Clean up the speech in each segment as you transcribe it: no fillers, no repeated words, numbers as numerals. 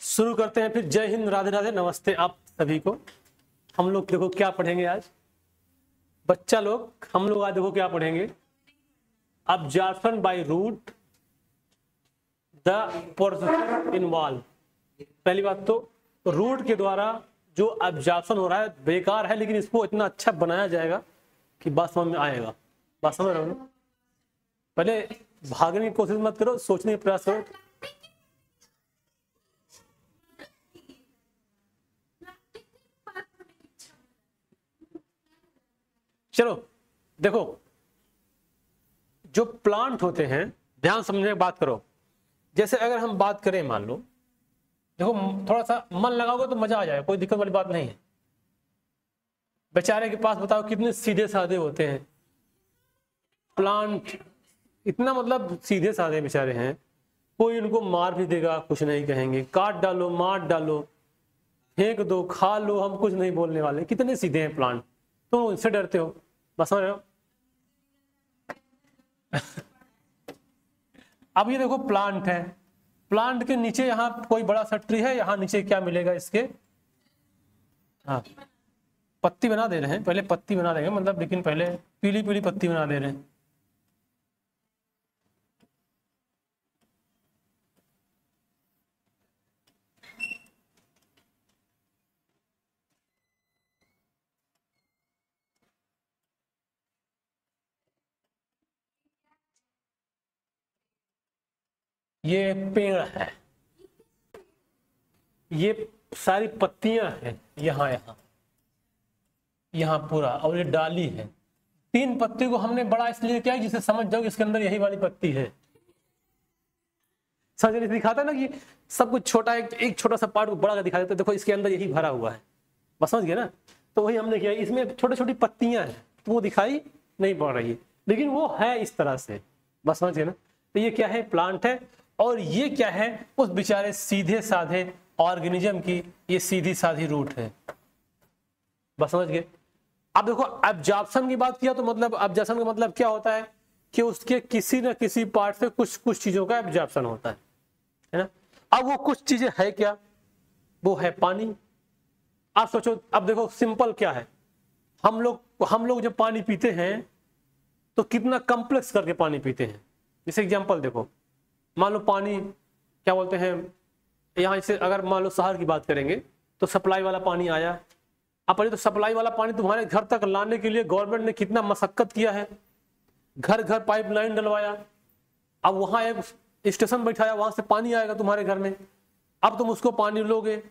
शुरू करते हैं फिर। जय हिंद, राधे राधे, नमस्ते आप सभी को। हम लोग देखो क्या पढ़ेंगे आज, बच्चा लोग। हम लोग आज देखो क्या पढ़ेंगे, absorption by root, the process involve. पहली बात तो रूट के द्वारा जो अब्जॉर्प्शन हो रहा है बेकार है, लेकिन इसको इतना अच्छा बनाया जाएगा कि बात समझ में आएगा। बात समझ रहे हो ना? पहले भागने की कोशिश मत करो, सोचने का प्रयास करो। चलो देखो, जो प्लांट होते हैं, ध्यान समझने की बात करो। जैसे अगर हम बात करें, मान लो, देखो थोड़ा सा मन लगाओगे तो मजा आ जाएगा, कोई दिक्कत वाली बात नहीं है। बेचारे के पास बताओ कितने सीधे साधे होते हैं प्लांट, इतना मतलब सीधे साधे बेचारे हैं। कोई उनको मार भी देगा कुछ नहीं कहेंगे, काट डालो, मार डालो, फेंक दो, खा लो, हम कुछ नहीं बोलने वाले। कितने सीधे हैं प्लांट, तुम उनसे डरते हो। बस समझ रहे हो? अब ये देखो प्लांट है, प्लांट के नीचे यहाँ कोई बड़ा सा ट्री है, यहाँ नीचे क्या मिलेगा इसके, हाँ पत्ती बना दे रहे हैं। पहले पत्ती बना देंगे मतलब, लेकिन पहले पीली पीली पत्ती बना दे रहे हैं। ये पेड़ है, ये सारी पत्तियां हैं यहाँ यहाँ यहाँ पूरा, और ये डाली है। 3 पत्ती को हमने बड़ा इसलिए किया जिसे समझ जाओ इसके अंदर यही वाली पत्ती है। समझ दिखाता है ना कि सब कुछ छोटा, एक छोटा सा पार्ट को बड़ा दिखा देता है। देखो इसके अंदर यही भरा हुआ है, बस समझ गया ना? तो वही हमने किया, इसमें छोटी छोटी पत्तियां हैं तो वो दिखाई नहीं पड़ रही है, लेकिन वो है इस तरह से। बस समझ गए ना? तो ये क्या है, प्लांट है। और ये क्या है, उस बेचारे सीधे साधे ऑर्गेनिज्म की ये सीधी साधी रूट है। बस समझ गए? अब देखो एब्जॉर्प्शन की बात किया तो मतलब एब्जॉर्प्शन का मतलब क्या होता है कि उसके किसी न किसी पार्ट से कुछ चीजों का एब्जॉर्प्शन होता है ना? अब वो कुछ चीजें है क्या, वो है पानी। आप सोचो, अब देखो सिंपल क्या है, हम लोग जब पानी पीते हैं तो कितना कॉम्प्लेक्स करके पानी पीते हैं। जैसे एग्जांपल देखो, मान लो पानी क्या बोलते हैं, यहाँ से अगर मान लो शहर की बात करेंगे तो सप्लाई वाला पानी आया। अब पहले तो सप्लाई वाला पानी तुम्हारे घर तक लाने के लिए गवर्नमेंट ने कितना मशक्कत किया है, घर घर पाइपलाइन डलवाया। अब वहां एक स्टेशन बैठाया, वहां से पानी आएगा तुम्हारे घर में। अब तुम उसको पानी लोगे,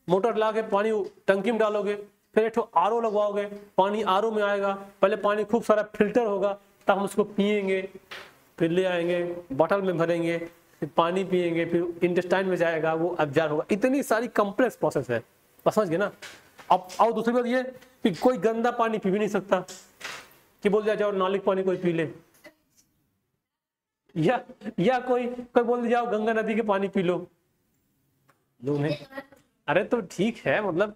मोटर ला के पानी टंकी में डालोगे, फिर एक आरओ लगवाओगे, पानी आरओ में आएगा। पहले पानी खूब सारा फिल्टर होगा, तब हम उसको पियेंगे, फिर ले आएंगे बॉटल में भरेंगे, फिर पानी पियेंगे, फिर इंटेस्टाइन में जाएगा, वो एब्जॉर्ब होगा। इतनी सारी कॉम्प्लेक्स प्रोसेस है, बस समझ गए ना? अब और दूसरी बात ये कि कोई गंदा पानी पी भी नहीं सकता कि बोल दिया जाओ नाली का पानी कोई पी ले, या कोई बोल दिया जाओ गंगा नदी के पानी पी लो, लोग नहीं। अरे तो ठीक है, मतलब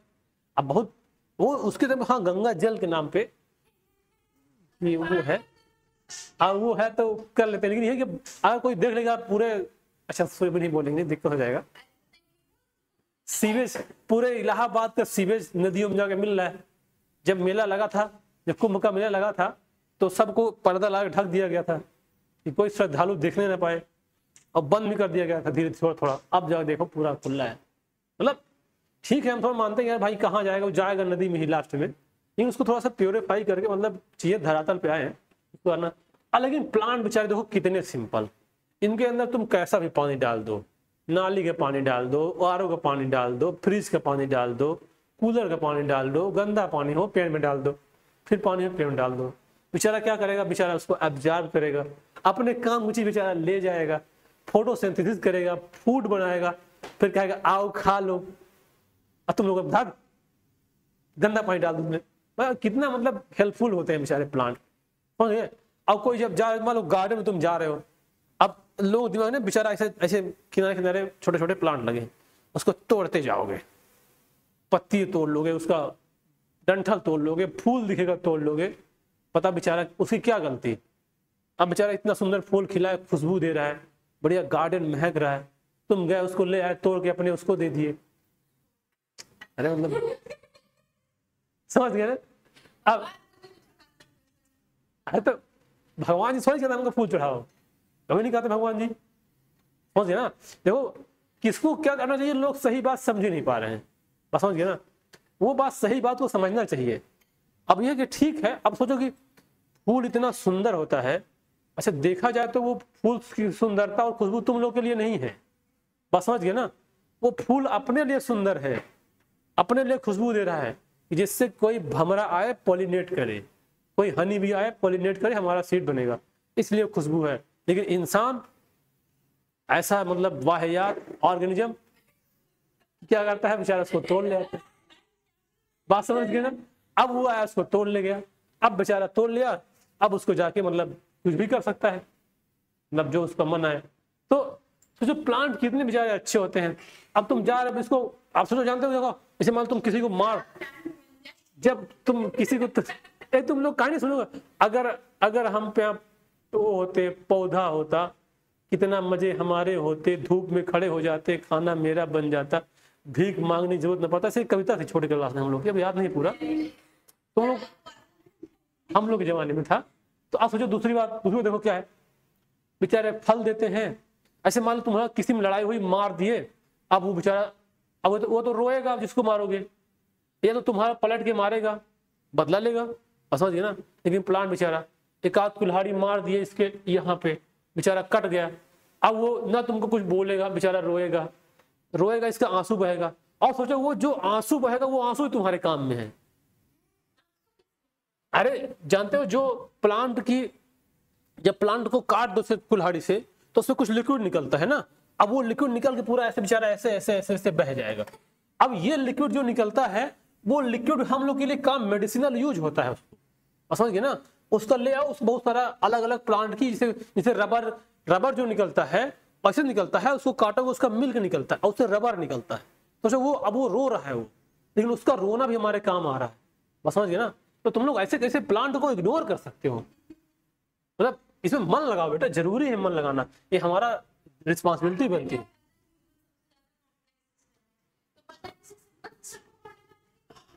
अब बहुत वो उसके तरफ, हाँ गंगा जल के नाम पे वो है, वो है तो कर लेते हैं। लेकिन ये कि अगर कोई देख लेगा पूरे, अच्छा सूर्य भी नहीं बोलेंगे, दिक्कत हो जाएगा। सीवेज पूरे इलाहाबाद का सीवेज नदियों में जाके मिल रहा है। जब मेला लगा था, जब कुंभ का मेला लगा था, तो सबको पर्दा लगा ढक दिया गया था कि कोई श्रद्धालु देखने ना पाए, और बंद भी कर दिया गया था धीरे थोड़ा थोड़ा। अब जाकर देखो पूरा खुला है। मतलब ठीक है, हम थोड़ा मानते हैं यार भाई कहाँ जाएगा, वो जाएगा नदी में ही लास्ट में, लेकिन उसको थोड़ा सा प्योरीफाई करके मतलब चीजें धरातल पे आए उसको करना। लेकिन प्लांट बेचारे देखो कितने सिंपल, इनके अंदर तुम कैसा भी पानी डाल दो, नाली का पानी डाल दो, आरओ का पानी डाल दो, फ्रिज का पानी डाल दो, कूलर का पानी डाल दो, गंदा पानी हो पेड़ में डाल दो, फिर पानी हो पेड़ में डाल दो, बेचारा क्या करेगा, बेचारा उसको एब्जॉर्ब करेगा, अपने काम मुझे बेचारा ले जाएगा, फोटोसिंथेसिस करेगा, फूड बनाएगा, फिर कहेगा आओ खा लो, और तुम लोग भाग गंदा पानी डाल दो। कितना मतलब हेल्पफुल होते हैं बेचारे प्लांट, समझ गए? अब कोई जब जा, मान लो गार्डन में तुम जा रहे हो, अब लोग दिमाग में बेचारा ऐसे ऐसे किनारे किनारे छोटे छोटे प्लांट लगे, उसको तोड़ते जाओगे, पत्ती तोड़ लोगे, उसका डंठल तोड़ लोगे, फूल दिखेगा तोड़ लोगे, पता बेचारा उसकी क्या गलती। अब बेचारा इतना सुंदर फूल खिला है, खुशबू दे रहा है, बढ़िया गार्डन महक रहा है, तुम गए उसको ले आए तोड़ के अपने उसको दे दिए। अरे मतलब समझ गए ना। अब अरे तो भगवान जी थोड़ी कहते हमको फूल चढ़ाओ, कभी नहीं कहते भगवान जी, समझ गए ना। देखो किसको क्या करना चाहिए, लोग सही बात समझ नहीं पा रहे हैं, बस समझ गए ना। वो बात सही बात को समझना चाहिए। अब ये कि ठीक है, अब सोचो कि फूल इतना सुंदर होता है, अच्छा देखा जाए तो वो फूल की सुंदरता और खुशबू तुम लोग के लिए नहीं है, बस समझ गए ना। वो फूल अपने लिए सुंदर है, अपने लिए खुशबू दे रहा है कि जिससे कोई भमरा आए पॉलिनेट करे, कोई हनी भी आए पॉलिनेट करे, हमारा सीड बनेगा, इसलिए खुशबू है। लेकिन इंसान ऐसा मतलब वाहियात ऑर्गेनिज्म क्या करता है, बेचारा उसको तोड़ ले आता है, बात समझ गए ना। अब वो आया उसको तोड़ ले गया, अब बेचारा तोड़ लिया, अब उसको जाके मतलब कुछ भी कर सकता है, मतलब जो उसका मन आए। तो जो प्लांट कितने बेचारे अच्छे होते हैं। अब तुम जा रहे हो इसको, आप सोचो जानते हो देखो, जैसे मान तुम किसी को मार, जब तुम किसी को तुम लोग कहानी सुनोगे, अगर हम पे वो होते पौधा होता, कितना मजे हमारे होते, धूप में खड़े हो जाते, खाना मेरा बन जाता, भीख मांगने की जरूरत न पड़ता। ऐसी कविता थी छोटे क्लास में हम लोग की, अब याद नहीं पूरा, तुम लोग हम लोग के जमाने में था। तो आप सोचो दूसरी बात, दूसरी देखो क्या है, बेचारे फल देते हैं। ऐसे मान लो तुम्हारा किसी में लड़ाई हुई, मार दिए, अब वो बेचारा, अब वो तो रोएगा जिसको मारोगे, या तो तुम्हारा पलट के मारेगा, बदला लेगा, समझ गए ना। लेकिन प्लांट बेचारा एक आध कुल्हाड़ी मार दिए इसके यहाँ पे, बेचारा कट गया, अब वो ना तुमको कुछ बोलेगा, बेचारा रोएगा, रोएगा, इसका आंसू बहेगा। और सोचो वो जो आंसू बहेगा वो आंसू ही तुम्हारे काम में है। अरे जानते हो जो प्लांट की, जब प्लांट को काट दो कुल्हाड़ी से तो उससे कुछ लिक्विड निकलता है ना, अब वो लिक्विड निकल के पूरा ऐसे बेचारा ऐसे ऐसे ऐसे ऐसे बह जाएगा। अब ये लिक्विड जो निकलता है, वो लिक्विड हम लोग के लिए काम मेडिसिनल यूज होता है उसको, समझ गए ना। उसका ले आओ, उस बहुत सारा अलग अलग प्लांट की, जैसे रबर जो निकलता है ऐसे निकलता है, उसको काटोगे उसका मिल्क निकलता है और उससे रबर निकलता है। तो वो अब वो रो रहा है वो, लेकिन उसका रोना भी हमारे काम आ रहा है, बस समझ गए ना। तो तुम लोग ऐसे कैसे प्लांट को इग्नोर कर सकते हो, मतलब इसमें मन लगाओ बेटा, जरूरी है मन लगाना, ये हमारा रिस्पॉन्सिबिलिटी बनती है।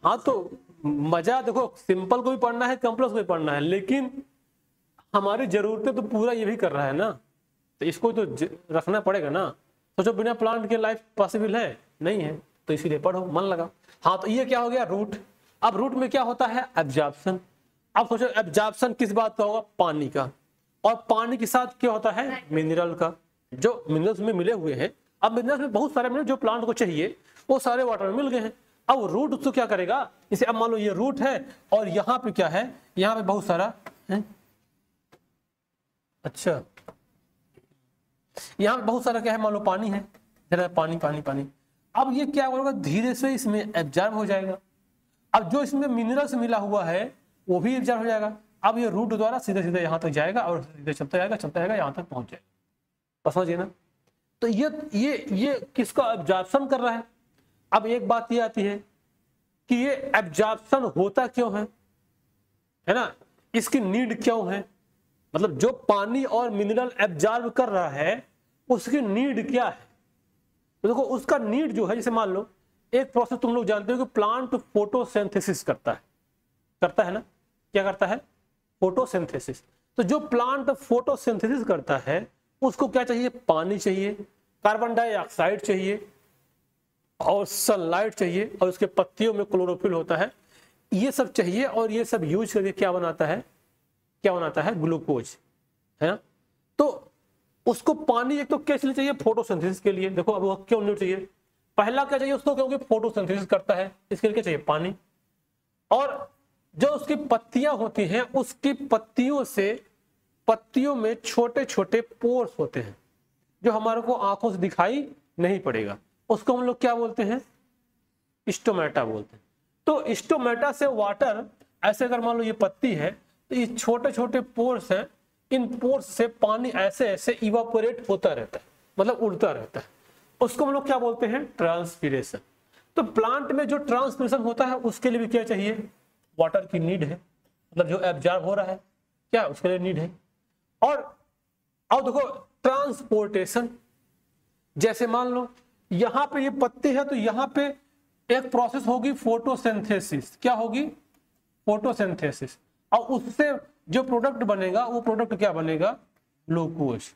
हाँ तो मजा देखो, सिंपल को भी पढ़ना है, कॉम्प्लेक्स को भी पढ़ना है, लेकिन हमारी जरूरतें तो पूरा ये भी कर रहा है ना, तो इसको तो रखना पड़ेगा ना। सोचो बिना प्लांट के लाइफ पॉसिबल है नहीं है, तो इसीलिए पढ़ो, मन लगा। हाँ तो ये क्या हो गया, रूट। अब रूट में क्या होता है, एब्जॉर्प्शन। अब सोचो एब्जॉर्प्शन किस बात का होगा, पानी का, और पानी के साथ क्या होता है, मिनरल का, जो मिनरल्स में मिले हुए हैं। अब मिनरल्स में बहुत सारे मिनरल जो प्लांट को चाहिए वो सारे वाटर में मिल गए हैं। अब रूट उसको क्या करेगा, जैसे अब मान लो ये रूट है और यहाँ पे क्या है, यहाँ पे बहुत सारा है, अच्छा यहाँ पे बहुत सारा क्या है, मान लो पानी है, पानी पानी पानी। अब ये क्या होगा, धीरे से इसमें एब्जॉर्ब हो जाएगा। अब जो इसमें मिनरल्स मिला हुआ है वो भी एब्जॉर्ब हो जाएगा। अब ये रूट द्वारा सीधे सीधे यहाँ तक जाएगा और सीधे चलता जाएगा यहाँ तक पहुंच जाएगा, समझिए ना। तो ये किसका एब्जॉर्प्शन कर रहा है। अब एक बात ये आती है कि ये एब्जॉर्प्शन होता क्यों है ना, इसकी नीड क्यों है, मतलब जो पानी और मिनरल एब्जॉर्ब कर रहा है उसकी नीड क्या है। तो देखो उसका नीड जो है, जैसे मान लो एक प्रोसेस तुम लोग जानते हो कि प्लांट फोटोसिंथेसिस करता है ना, क्या करता है, फोटोसिंथेसिस। तो जो प्लांट फोटोसिंथेसिस करता है उसको क्या चाहिए, पानी चाहिए, कार्बन डाइऑक्साइड चाहिए और सनलाइट चाहिए, और उसके पत्तियों में क्लोरोफिल होता है, ये सब चाहिए। और ये सब यूज करके क्या बनाता है, ग्लूकोज, है ना। तो उसको पानी एक तो कैसे लिए चाहिए, फोटोसिंथेसिस के लिए। देखो अब वो क्यों न्यूट्रिएंट चाहिए, पहला क्या चाहिए उसको, क्योंकि फोटोसिंथेसिस करता है, इसके लिए क्या चाहिए, पानी। और जो उसकी पत्तियां होती हैं, उसकी पत्तियों में छोटे छोटे पोर्स होते हैं जो हमारे को आंखों से दिखाई नहीं पड़ेगा, उसको हम लोग क्या बोलते हैं, स्टोमेटा बोलते हैं। तो स्टोमेटा से वाटर, ऐसे अगर मान लो ये पत्ती है तो ये छोटे छोटे पोर्स हैं, इन पोर्स से पानी ऐसे ऐसे इवापोरेट होता रहता है, मतलब उड़ता रहता है, उसको हम लोग क्या बोलते हैं, ट्रांसपीरेशन। तो प्लांट में जो ट्रांसपीरेशन होता है उसके लिए भी क्या चाहिए, वाटर की नीड है, मतलब जो एब्जॉर्ब हो रहा है क्या उसके लिए नीड है। और अब देखो ट्रांसपोर्टेशन, जैसे मान लो यहां पे ये पत्ते है तो यहां पे एक प्रोसेस होगी फोटोसिंथेसिस। क्या होगी? फोटोसिंथेसिस। और उससे जो प्रोडक्ट बनेगा वो प्रोडक्ट क्या बनेगा? ग्लूकोज।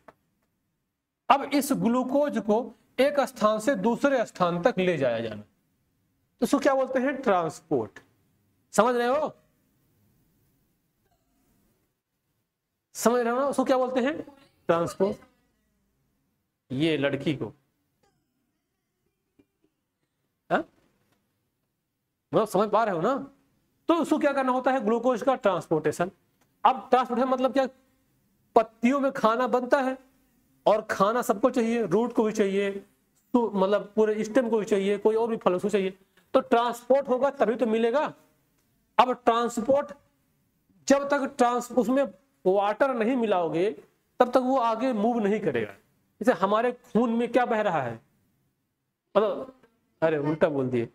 अब इस ग्लूकोज को एक स्थान से दूसरे स्थान तक ले जाया जाना, तो उसको क्या बोलते हैं? ट्रांसपोर्ट। समझ रहे हो? समझ रहे हो ना? उसको क्या बोलते हैं? ट्रांसपोर्ट। ये लड़की को मतलब समझ पा रहे हो ना? तो उसको क्या करना होता है? ग्लूकोज का ट्रांसपोर्टेशन। अब ट्रांसपोर्टेशन मतलब क्या? पत्तियों में खाना बनता है और खाना सबको चाहिए, रूट को भी चाहिए, तो मतलब पूरे स्टेम को भी चाहिए, कोई और भी फल उसको चाहिए, तो ट्रांसपोर्ट होगा तभी तो मिलेगा। अब ट्रांसपोर्ट जब तक उसमें वाटर नहीं मिलाओगे तब तक वो आगे मूव नहीं करेगा। जैसे हमारे खून में क्या बह रहा है? मतलब अरे उल्टा बोल दिए,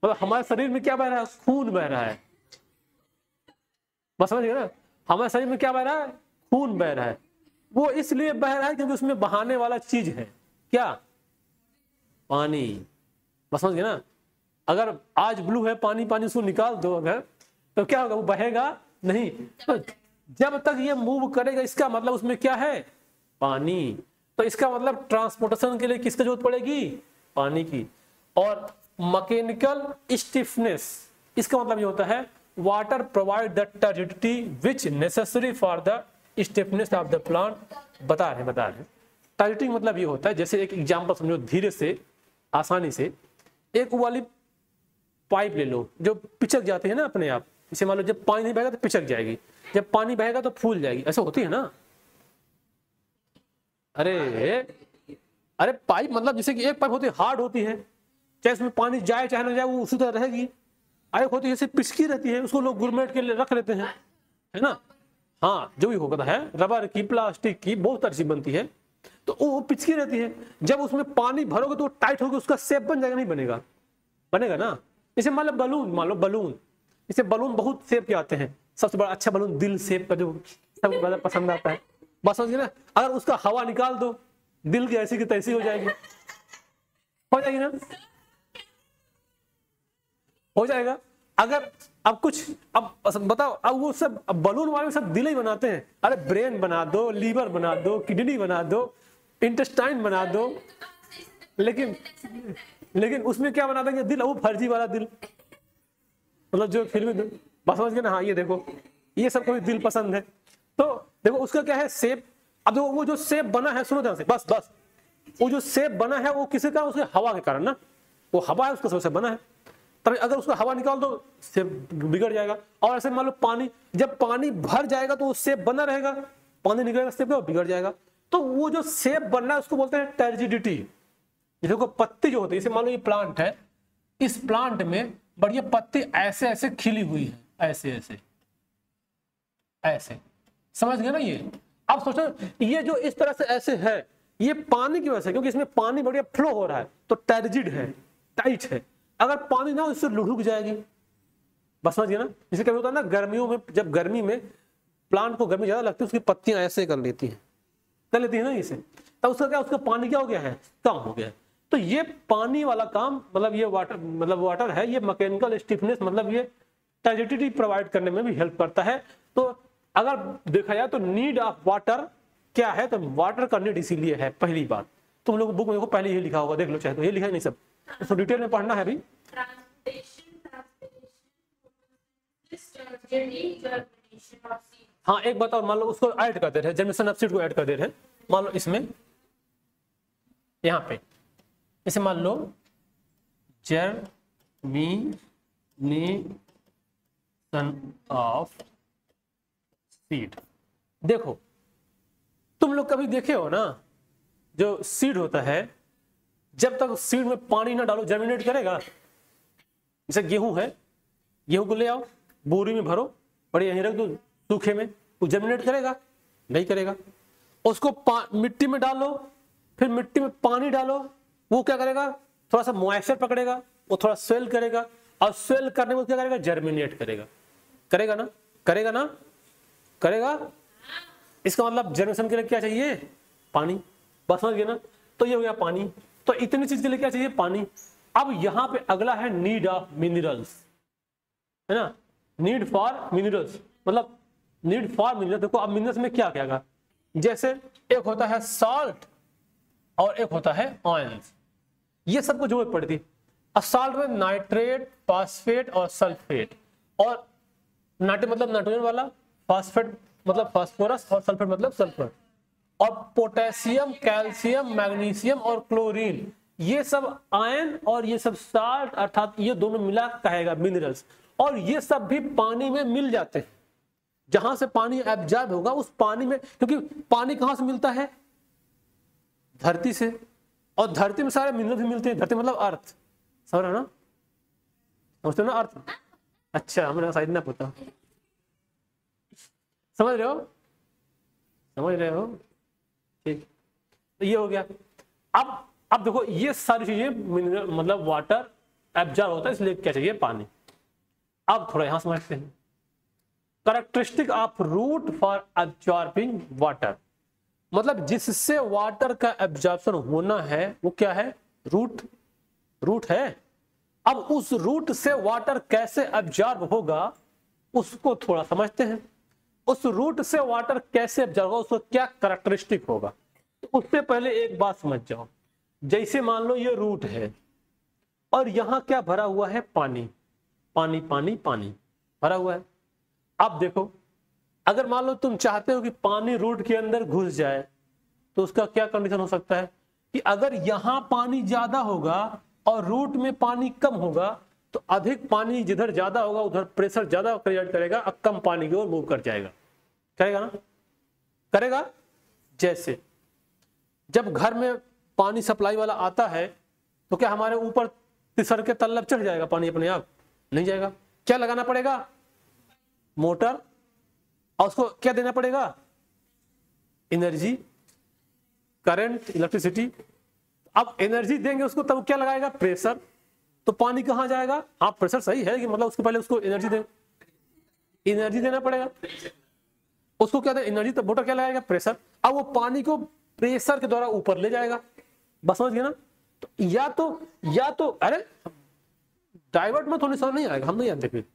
मतलब हमारे शरीर में क्या बह रहा है? खून बह रहा है। बस समझिए ना, हमारे शरीर में क्या बह रहा है? खून बह रहा है। वो इसलिए बह रहा है क्योंकि उसमें बहाने वाला चीज है। क्या? पानी। बस समझ गए ना? अगर आज ब्लू है पानी, पानी उसको निकाल दो अगर, तो क्या होगा? वो बहेगा नहीं। तो जब तक ये मूव करेगा, इसका मतलब उसमें क्या है? पानी। तो इसका मतलब ट्रांसपोर्टेशन के लिए किसकी जरूरत पड़ेगी? पानी की। और मैकेनिकल स्टिफनेस, इसका मतलब ये होता है water provide the turgidity which necessary for the stiffness of the plant. बता रहे टर्जिडिटी मतलब ये होता है, जैसे एक एग्जांपल समझो धीरे से, आसानी से। एक वाली पाइप ले लो जो पिचक जाते हैं ना अपने आप, इसे मान लो जब पानी नहीं बहेगा तो पिचक जाएगी, जब पानी बहेगा तो फूल जाएगी, ऐसा होती है ना? अरे पाइप मतलब जैसे कि एक पाइप होती है हार्ड होती है, चाहे उसमें पानी जाए चाहे ना जाए वो उसी तरह रहेगी। एक होती है जैसे पिचकी रहती है, उसको लोग गुरमेट के लिए रख लेते हैं, है ना? हाँ, जो भी होता है, रबर की, प्लास्टिक की, बहुत तरह से बनती है, तो वो पिचकी रहती है। जब उसमें पानी भरोगे तो वो टाइट होकर उसका शेप बन जाएगा, नहीं बनेगा? बनेगा ना? जैसे मान लो बलून, इसे बलून बहुत शेप के आते हैं, सबसे बड़ा अच्छा बलून दिल शेप का जो सबको ज्यादा पसंद आता है। बस समझिए ना, अगर उसका हवा निकाल दो, दिल की ऐसी की तैसी हो जाएगी। हो जाएगी ना? हो जाएगा। अगर अब कुछ, अब बताओ, अब वो सब बलून वाले सब दिल ही बनाते हैं। अरे ब्रेन बना दो, लीवर बना दो, किडनी बना दो, इंटेस्टाइन बना दो, लेकिन उसमें क्या बना देंगे? दिल, वो फर्जी वाला दिल, मतलब जो फिल्मी दिल। बस समझ गए ना? हाँ, ये देखो, ये सबको भी दिल पसंद है। तो देखो उसका क्या है? शेप। अब देखो वो जो शेप बना है, सुनो ध्यान से, बस वो जो शेप बना है वो किसी का? उसके हवा के कारण ना, वो हवा है उसका सबसे बना है। तब अगर उसका हवा निकाल दो शेप बिगड़ जाएगा। और ऐसे मान लो पानी, जब पानी भर जाएगा तो वो शेप बना रहेगा, पानी निकलेगा शेप बिगड़ जाएगा। तो वो जो शेप बनना है उसको बोलते हैं टर्जिडिटी। देखो पत्ती जो होती है, जैसे मान लो ये प्लांट है, इस प्लांट में बढ़िया पत्ती ऐसे ऐसे खिली हुई है, ऐसे ऐसे ऐसे, समझ गए ना? ये अब सोचो, ये जो इस तरह से ऐसे है, ये पानी की वजह से, क्योंकि इसमें पानी बढ़िया फ्लो हो रहा है तो टर्जिड है, टाइट है। अगर पानी ना हो इससे लुढ़क जाएगी। बस समझिए ना? जैसे कभी होता है ना गर्मियों में, जब गर्मी में प्लांट को गर्मी ज्यादा लगती है, उसकी पत्तियां ऐसे कर लेती है ना इसे, तब उसका क्या? उसका पानी क्या हो गया है? कम हो गया है। तो ये पानी वाला काम, मतलब ये वाटर है, ये मैकेनिकल स्टिफनेस मतलब ये टर्जिडिटी प्रोवाइड करने में भी हेल्प करता है। तो अगर देखा जाए तो नीड ऑफ वाटर क्या है? तो वाटर का नीड इसीलिए है। पहली बात तुम लोग बुक में देखो, पहले ये लिखा होगा, देख लो चाहे तो, ये लिखा नहीं सब, इसको डिटेल में पढ़ना है अभी। हाँ, एक बात और, मान लो उसको ऐड कर दे रहे, जर्मिनेशन ऑफ सीड को ऐड कर दे रहे, मान लो इसमें, यहाँ पे इसे मान लो जर्मिनेशन ऑफ सीड। देखो तुम लोग कभी देखे हो ना, जो सीड होता है, जब तक सीड में पानी ना डालो जर्मिनेट करेगा? जैसे गेहूं है, गेहूं को ले आओ, बोरी में भरो, बड़े यहीं रख दो सूखे में, वो जर्मिनेट करेगा? नहीं करेगा। उसको मिट्टी में डालो, फिर मिट्टी में पानी डालो, वो क्या करेगा? थोड़ा सा मॉइस्चर पकड़ेगा, वो थोड़ा स्वेल करेगा, और स्वेल करने में क्या करेगा? जर्मिनेट करेगा। करेगा ना? करेगा ना? करेगा। इसका मतलब जर्मिनेशन के लिए क्या चाहिए? पानी। बस समझ गए ना? तो ये हो गया पानी। तो इतनी चीज के लिए क्या चाहिए? पानी। अब यहां पे अगला है नीड ऑफ मिनरल्स, है ना, नीड फॉर मिनरल्स, मतलब नीड फॉर मिनरल्स। देखो अब मिनरल्स में क्या क्या, जैसे एक होता है सॉल्ट और एक होता है आयंस, ये सबको जरूरत पड़ती है। अब सॉल्ट में नाइट्रेट, फास्फेट और सल्फेट, और नाइट्रेट मतलब नाइट्रोजन वाला, फास्फेट मतलब फास्फोरस और सल्फेट मतलब सल्फर, और पोटेशियम, कैल्शियम, मैग्नीशियम और क्लोरीन, ये सब आयन और ये सब साल्ट, अर्थात ये दोनों मिला कहेगा मिनरल्स। और ये सब भी पानी में मिल जाते हैं, जहां से पानी एब्जॉर्ब होगा उस पानी में, क्योंकि पानी कहां से मिलता है? धरती से, और धरती में सारे मिनरल्स भी मिलते हैं। धरती मतलब अर्थ, समझ रहे हो ना, समझते हो ना अर्थ? अच्छा, हमें शायद ना पता, समझ रहे हो, समझ रहे हो, ठीक। तो ये हो गया। अब देखो ये सारी चीजें मिनरल मतलब वाटर एब्जॉर्ब होता है, इसलिए क्या चाहिए? पानी। अब थोड़ा यहां समझते हैं, characteristic of root for absorbing water, मतलब जिससे वाटर का एब्जॉर्प्शन होना है वो क्या है? रूट, रूट है। अब उस रूट से वाटर कैसे एब्जॉर्ब होगा उसको थोड़ा समझते हैं। उस रूट से वाटर कैसे एब्जॉर्ब होगा, उसको क्या कैरेक्टरिस्टिक होगा, तो उससे पहले एक बात समझ जाओ। जैसे मान लो ये रूट है और यहां क्या भरा हुआ है? पानी, पानी पानी पानी भरा हुआ है। अब देखो, अगर मान लो तुम चाहते हो कि पानी रूट के अंदर घुस जाए, तो उसका क्या कंडीशन हो सकता है कि अगर यहां पानी ज्यादा होगा और रूट में पानी कम होगा, तो अधिक पानी जिधर ज्यादा होगा उधर प्रेशर ज्यादा क्रिएट करेगा और कम पानी की ओर मूव कर जाएगा, करेगा ना, करेगा। जैसे जब घर में पानी सप्लाई वाला आता है तो क्या हमारे ऊपर तिसर के तल्लब चढ़ जाएगा पानी अपने आप? नहीं जाएगा। क्या लगाना पड़ेगा? मोटर, और उसको क्या देना पड़ेगा? Energy, current, electricity. अब एनर्जी देंगे उसको, तब क्या लगाएगा? प्रेशर। तो पानी कहां जाएगा? हाँ प्रेशर सही है कि मतलब उसके पहले उसको एनर्जी दे, एनर्जी देना पड़ेगा उसको, क्या दे? एनर्जी। तो मोटर क्या लगाएगा? प्रेशर। अब वो पानी को प्रेशर के द्वारा ऊपर ले जाएगा, बस समझ गए ना। तो या तो अरे डाइवर्ट में थोड़ी समझ नहीं आएगा, हम नहीं जानते फिर।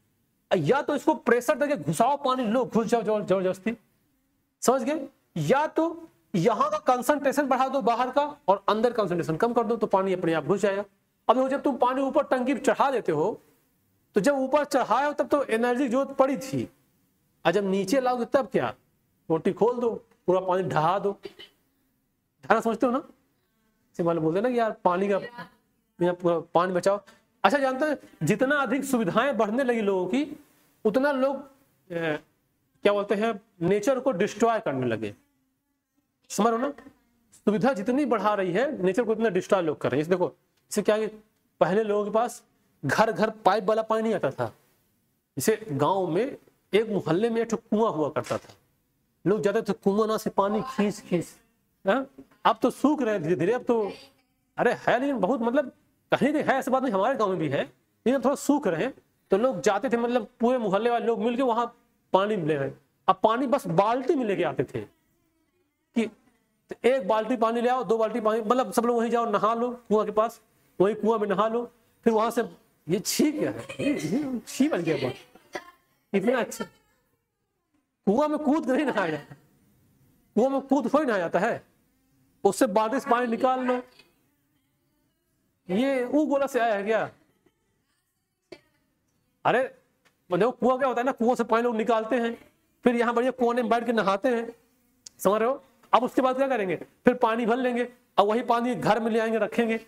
या तो इसको प्रेशर देके घुसाओ, पानी लो घुस जाओ जबरदस्ती, समझ गए। या तो यहां का कंसंट्रेशन बढ़ा दो बाहर का और अंदर कंसंट्रेशन कम कर दो, तो पानी अपने आप घुस जाएगा। अब देखो, जब तुम पानी ऊपर टंकी चढ़ा देते हो, तो जब ऊपर चढ़ाए हो तब तो एनर्जी जरूरत पड़ी थी, और जब नीचे लाओगे तब क्या? टोटी खोल दो, पूरा पानी ढहा दो। ढहाना समझते हो ना? सिंपल बोलते ना कि यार पानी का पूरा पानी बचाओ। अच्छा, जानते हैं जितना अधिक सुविधाएं बढ़ने लगी लोगों की, उतना लोग क्या बोलते हैं, नेचर को डिस्ट्रॉय करने लगे, समझ रहे हो ना। सुविधा जितनी बढ़ा रही है नेचर को उतना डिस्ट्रॉय लोग कर रहे हैं। देखो इससे क्या है, पहले लोगों के पास घर घर पाइप वाला पानी नहीं आता था। जैसे गांव में एक मोहल्ले में एक कुआं हुआ करता था, लोग जाते थे कुआं ना से पानी खींच खींच। अब तो सूख रहे धीरे धीरे, अब तो अरे है लेकिन बहुत, मतलब कहीं नहीं है, ऐसी बात नहीं, हमारे गांव में भी है, लेकिन थोड़ा सूख रहे। तो लोग जाते थे, मतलब पूरे मोहल्ले वाले लोग मिलकर वहां पानी ले रहे। अब पानी बस बाल्टी में लेके आते थे कि तो एक बाल्टी पानी ले आओ, 2 बाल्टी पानी, मतलब सब लोग वहीं जाओ नहा लो कुआं के पास, वही कुआं में नहा लो, फिर वहां से ये छी क्या है, छी बन गया बहुत, इतना अच्छा। कुआं में कूद नहीं नहाया जाता, कुआं में कूद थोड़ी नहाया जाता है, उससे बाल्टी से पानी निकाल लो। ये वो गोला से आया है क्या? अरे देखो कुआं क्या होता है ना, कुआं से पानी लोग निकालते हैं, फिर यहाँ बढ़िया कोने में बैठ के नहाते हैं, समझ रहे हो। अब उसके बाद क्या करेंगे? फिर पानी भर लेंगे और वही पानी घर में ले आएंगे रखेंगे।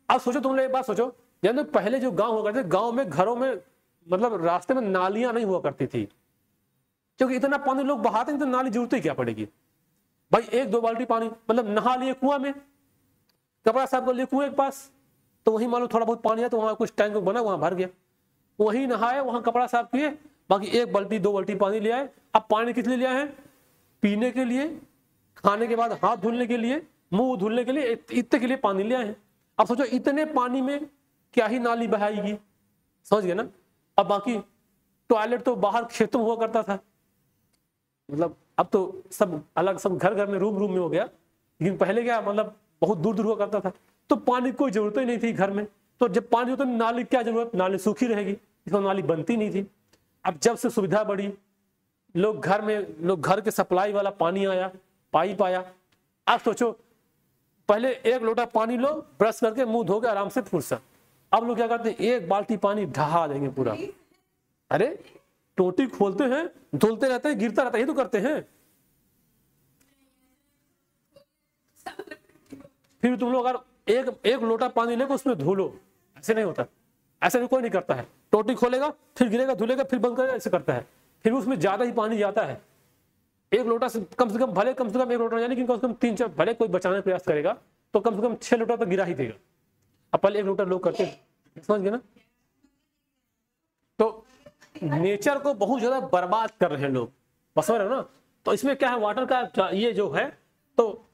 अब सोचो, तुम लोग एक बात सोचो, यानी पहले जो गांव हुआ करते, गांव में घरों में मतलब रास्ते में नालियां नहीं हुआ करती थी, क्योंकि इतना पानी लोग बहाते हैं तो नाली जरूरत ही क्या पड़ेगी भाई। 1-2 बाल्टी पानी, मतलब नहा लिए कुआं में, कपड़ा साफ कर लिए कुएं के पास, तो वही मान लो थोड़ा बहुत पानी है तो वहां कुछ टैंक बना, वहां भर गया, वही नहाए, वहां कपड़ा साफ किए, बाकी 1 बाल्टी 2 बाल्टी पानी ले आए। अब पानी किस लिए ले आए हैं? पीने के लिए, खाने के बाद हाथ धुलने के लिए, मुंह धुलने के लिए, इतने के लिए पानी ले आए हैं। अब सोचो इतने पानी में क्या ही नाली बहाएगी, समझ गए ना। अब बाकी टॉयलेट तो बाहर खेतों में हुआ करता था, मतलब अब तो सब अलग, सब घर घर में रूम रूम में हो गया, लेकिन पहले क्या, मतलब बहुत दूर दूर हुआ करता था, तो पानी की कोई जरूरत ही नहीं थी घर में। तो जब पानी होता, नाली क्या जरूरत, नाली सूखी रहेगी, इसमें नाली बनती नहीं थी। अब जब से सुविधा बढ़ी, लोग घर के सप्लाई वाला पानी आया, पाइप आया। आप सोचो, पहले 1 लोटा पानी लो, ब्रश करके मुंह धो के आराम से फुर्सत। अब लोग क्या करते हैं, 1 बाल्टी पानी ढहा देंगे पूरा। अरे टोटी खोलते हैं, धुलते रहते हैं, गिरता रहता है, ये तो करते हैं। फिर तुम लोग अगर एक लोटा पानी लेकर उसमें धुलो, ऐसे नहीं होता, ऐसे भी कोई नहीं करता है। टोटी खोलेगा, फिर गिरेगा, धुलेगा, फिर बंद करेगा, ऐसे करता है। फिर उसमें ज्यादा ही पानी जाता है। 1 लोटा से कम 1 लोटा नहीं, लेकिन कम से कम 3-4, भले कोई बचाने का प्रयास करेगा तो कम से कम 6 लोटा तो गिरा ही देगा। अब पहले 1 लोटा लोग करते, समझ गए ना। तो नेचर को बहुत ज्यादा बर्बाद कर रहे हैं लोग, बस समझ रहे हो ना। तो इसमें क्या है, वाटर का ये जो है, तो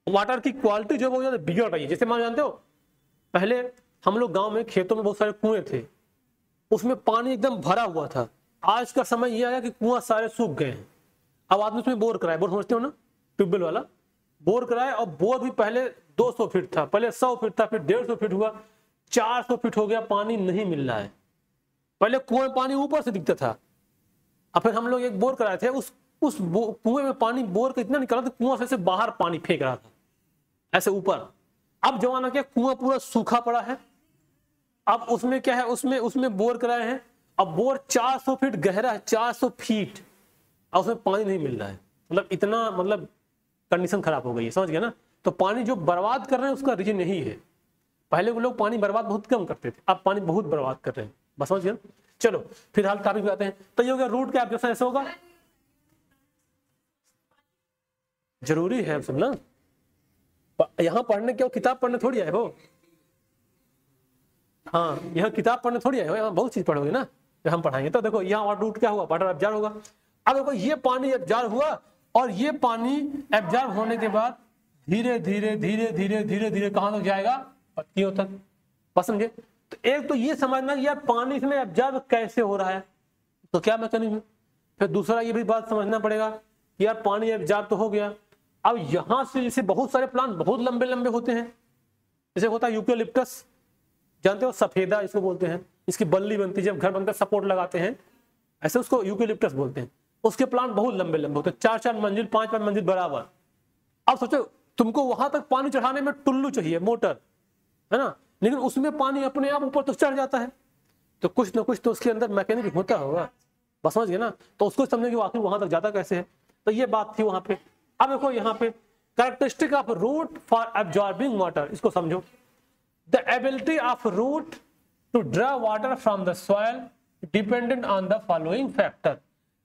वाटर की क्वालिटी जो बहुत ज्यादा बिगड़ रही है। जैसे मान जानते हो, पहले हम लोग गांव में खेतों में बहुत सारे कुएं थे, उसमें पानी एकदम भरा हुआ था। आज का समय ये आया कि कुआं सारे सूख गए हैं। अब आदमी उसमें बोर कराए, बोर समझते हो ना, ट्यूबवेल वाला बोर कराए। और बोर भी पहले 200 फीट था, पहले 100 फीट था, फिर 150 फीट हुआ, 400 फीट हो गया, पानी नहीं मिल रहा है। पहले कुएं में पानी ऊपर से दिखता था। अब फिर हम लोग एक बोर कराए थे, उस कुएं में पानी बोर का इतना निकला था, कुआं से बाहर पानी फेंक रहा था ऐसे ऊपर। अब जमाना क्या, कुआं पूरा सूखा पड़ा है। अब उसमें क्या है, उसमें बोर कराए हैं। अब बोर 400 फीट गहरा है, 400 फीट, और उसमें पानी नहीं मिल रहा है। मतलब इतना, मतलब कंडीशन खराब हो गई है, समझ गया ना। तो पानी जो बर्बाद कर रहे हैं उसका रीजन यही है। पहले वो लोग पानी बर्बाद बहुत कम करते थे, अब पानी बहुत बर्बाद कर रहे हैं, बस समझ गया। चलो फिलहाल टॉपिक पे आते हैं। तो ये हो गया रूट का ऑब्जेक्शन, ऐसे होगा, जरूरी है सब ना। यहाँ पढ़ने क्या, किताब पढ़ने थोड़ी आए हो। हाँ, यहाँ किताब पढ़ने थोड़ी आए हो, यहाँ बहुत चीज पढ़ोगे ना, हम पढ़ाएंगे। तो देखो यहाँ वाटर रूट क्या हुआ, वाटर एब्जॉर्ब होगा। अब देखो ये पानी एब्जॉर्ब हुआ, और ये पानी एब्जॉर्ब होने के बाद धीरे धीरे धीरे धीरे धीरे धीरे कहां तक जाएगा, पत्तियों तक, बस समझे। तो एक तो ये समझना कि यार पानी इसमें एब्जॉर्ब कैसे हो रहा है, तो क्या मैकेनिज्म। फिर दूसरा ये भी बात समझना पड़ेगा कि यार पानी एब्जॉर्ब तो हो गया, अब यहां से जैसे बहुत सारे प्लांट बहुत लंबे लंबे होते हैं, जैसे होता है यूकेलिप्टस, जानते हो, सफेदा इसको बोलते हैं, इसकी बल्ली बनती है, जब घर बनकर सपोर्ट लगाते हैं, ऐसे उसको यूकेलिप्टस बोलते हैं। उसके प्लांट बहुत लंबे लंबे होते हैं, 4-4 मंजिल 5-5 मंजिल बराबर। अब सोचो, तुमको वहां तक पानी चढ़ाने में टुल्लू चाहिए, मोटर, है ना, लेकिन उसमें पानी अपने आप ऊपर तो चढ़ जाता है। तो कुछ ना कुछ तो उसके अंदर मैकेनिक होता होगा, बस समझ गए ना। तो उसको समझने की आखिर वहां तक जाता कैसे है, तो ये बात थी वहां पे। अब देखो यहाँ पे characteristic of root for absorbing water, इसको समझो। The ability of root to draw water from the soil dependent on the following factor।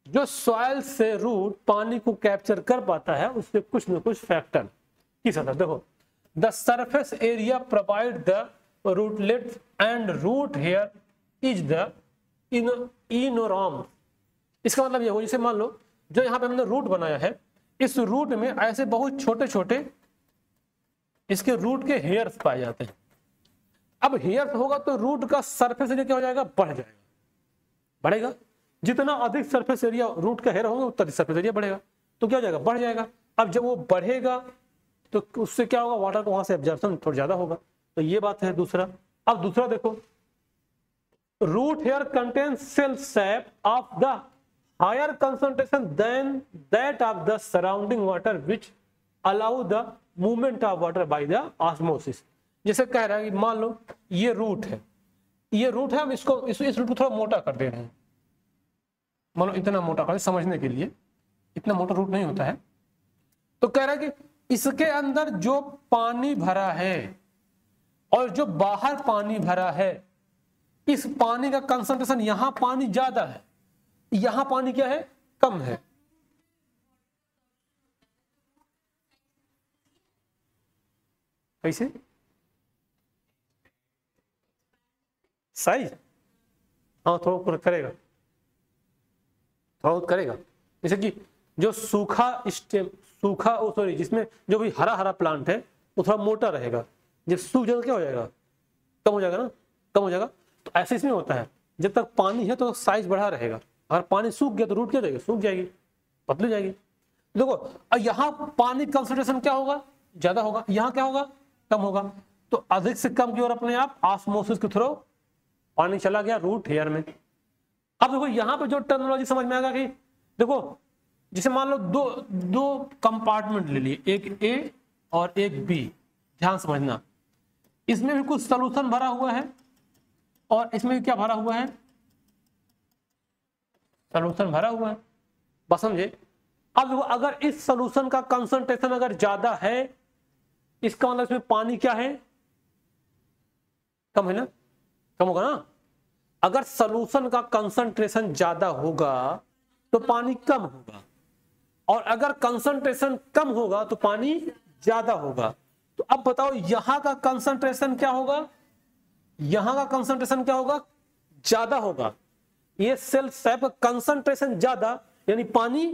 जो सॉइल से रूट पानी को कैप्चर कर पाता है, उससे कुछ न कुछ फैक्टर किस तरह, देखो, the surface area provide the rootlets and root hair is the enormous. इसका मतलब ये हो, जैसे मान लो जो यहाँ पे हमने रूट बनाया है, इस रूट में ऐसे बहुत छोटे छोटे इसके रूट के हेयर्स पाए जाते हैं। अब हेयर्स होगा तो रूट का सरफेस एरिया क्या हो जाएगा, बढ़ जाएगा, बढ़ेगा। जितना अधिक सरफेस एरिया रूट का हेयर होगा उतना सरफेस एरिया बढ़ेगा, तो क्या हो जाएगा, बढ़ जाएगा। अब जब वो बढ़ेगा तो उससे क्या होगा, वाटर को वहां से एब्जॉर्प्शन थोड़ा ज्यादा होगा, तो ये बात है दूसरा। अब दूसरा देखो, root hair contains cell sap of the higher concentration than that of the surrounding water which allow the movement of water by the osmosis. जैसे कह रहा है कि मान लो ये रूट है, ये रूट है, हम इसको इस रूट को थोड़ा मोटा कर दे रहे हैं, मान लो इतना मोटा कर, समझने के लिए, इतना मोटा रूट नहीं होता है। तो कह रहा है कि इसके अंदर जो पानी भरा है और जो बाहर पानी भरा है, इस पानी का कंसंट्रेशन, यहां पानी ज्यादा है, यहां पानी क्या है, कम है। कैसे साइज, हाँ थोड़ा ऊपर करेगा, थोड़ा करेगा। जैसे कि जो सूखा स्टेम, सूखा सॉरी, जिसमें जो भी हरा हरा प्लांट है वो थोड़ा मोटा रहेगा, जब सूख जाएगा क्या हो जाएगा, कम हो जाएगा ना, कम हो जाएगा। तो ऐसे इसमें होता है, जब तक पानी है तो साइज बढ़ा रहेगा, अगर पानी सूख गया तो रूट क्या जाएगी, सूख जाएगी, पतली जाएगी। देखो यहाँ पानी कंसंट्रेशन क्या होगा, ज्यादा होगा, यहाँ क्या होगा, कम होगा। तो अधिक से कम की ओर अपने आप ऑस्मोसिस के थ्रू पानी चला गया रूट हेयर में। अब देखो यहाँ पे जो टर्मिनोलॉजी समझ में आएगा कि देखो जैसे मान लो दो कंपार्टमेंट ले लिए, एक ए और एक बी, ध्यान समझना, इसमें भी कुछ सॉल्यूशन भरा हुआ है और इसमें भी क्या भरा हुआ है, सॉल्यूशन भरा हुआ है, बस समझे। अब देखो अगर इस सॉल्यूशन का कंसंट्रेशन अगर ज्यादा है, इसका मतलब इसमें पानी क्या है, कम है ना, कम होगा ना। अगर सॉल्यूशन का कंसंट्रेशन ज्यादा होगा तो पानी कम होगा, और अगर कंसंट्रेशन कम होगा तो पानी ज्यादा होगा। तो अब बताओ यहां का कंसंट्रेशन क्या होगा, यहां का कंसंट्रेशन क्या होगा, ज्यादा होगा। ये सेल सैप कंसंट्रेशन ज्यादा यानी पानी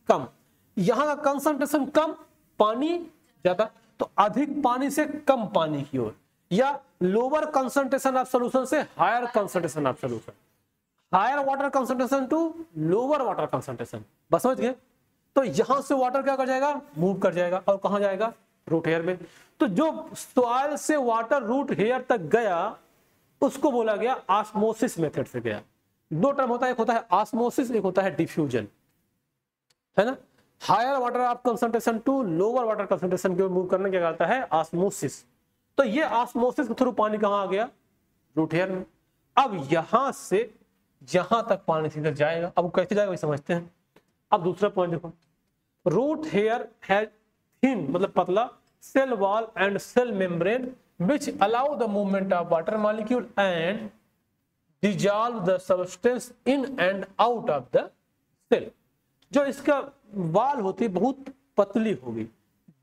कम, यहां का कंसंट्रेशन कम, पानी ज्यादा। तो अधिक पानी से कम पानी की ओर, या लोअर कंसंट्रेशन ऑफ सॉल्यूशन से higher concentration of solution, higher water concentration to lower water concentration, बस समझ गए। तो यहां से वाटर क्या कर जाएगा, मूव कर जाएगा और कहां जाएगा, रूट हेयर में। तो जो सॉइल से वाटर रूट हेयर तक गया उसको बोला गया ऑस्मोसिस मेथड से गया। दो टर्म होता है, एक होता है ऑस्मोसिस, एक होता है डिफ्यूजन, है ना। Higher water of concentration to lower water concentration की मूव करने क्या कहता है, ऑस्मोसिस। तो ये ऑस्मोसिस के थ्रू पानी कहां आ गया, रूट हेयर में। अब यहां से जहां तक पानी सीधा जाएगा, अब कैसे जाएगा वही समझते हैं। अब दूसरा पॉइंट देखो, रूट हेयर हैज थिन मतलब पतला cell wall and cell membrane which allow the movement of water molecule and dissolve the substance in and out of the cell। जो इसका वाल होती बहुत पतली होगी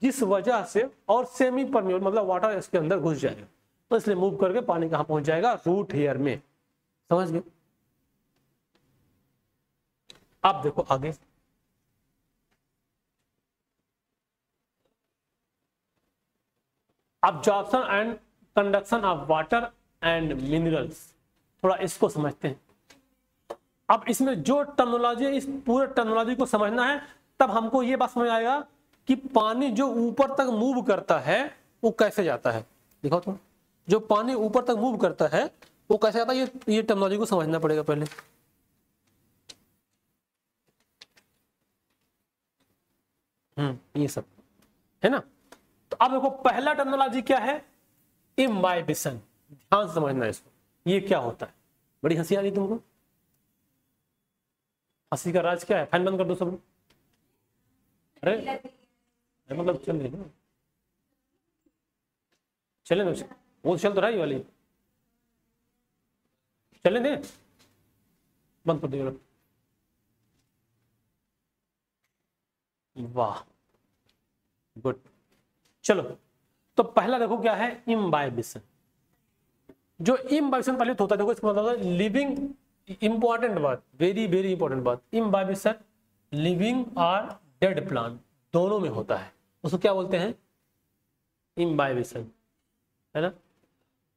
जिस वजह से, और सेमी परमेबल मतलब वाटर इसके अंदर घुस जाएगा, तो इसलिए मूव करके पानी कहां पहुंच जाएगा, रूट हेयर में, समझ गए। अब देखो आगे, absorption and conduction of water and minerals, थोड़ा इसको समझते हैं। अब इसमें जो टर्मिनोलॉजी है, इस पूरे टर्मिनोलॉजी को समझना है, तब हमको ये बात समझ आएगा कि पानी जो ऊपर तक मूव करता है वो कैसे जाता है। देखो तो जो पानी ऊपर तक मूव करता है वो कैसे जाता है, ये टर्मिनोलॉजी को समझना पड़ेगा पहले। ये सब है ना। तो अब देखो पहला टर्मिनोलॉजी क्या है, इम्बाइबिशन, ध्यान से समझना इसको, ये क्या होता है। बड़ी हंसी आ रही तुमको, हंसी का राज क्या है, फैन बंद कर दो सब लोग। अरे मतलब चल रही ना, चले ना, वो चल तो रही वाली, चले दे, बंद कर दो। वाह गुड, चलो। तो पहला देखो क्या है, इम्बाइबिशन। जो इम्बाइबिशन पहले होता है, देखो इसका मतलब है लिविंग, इंपॉर्टेंट बात, वेरी वेरी इंपॉर्टेंट बात, इम्बाइबिशन लिविंग और डेड प्लांट दोनों में होता है, उसको क्या बोलते हैं, इम्बाइबिशन, है ना।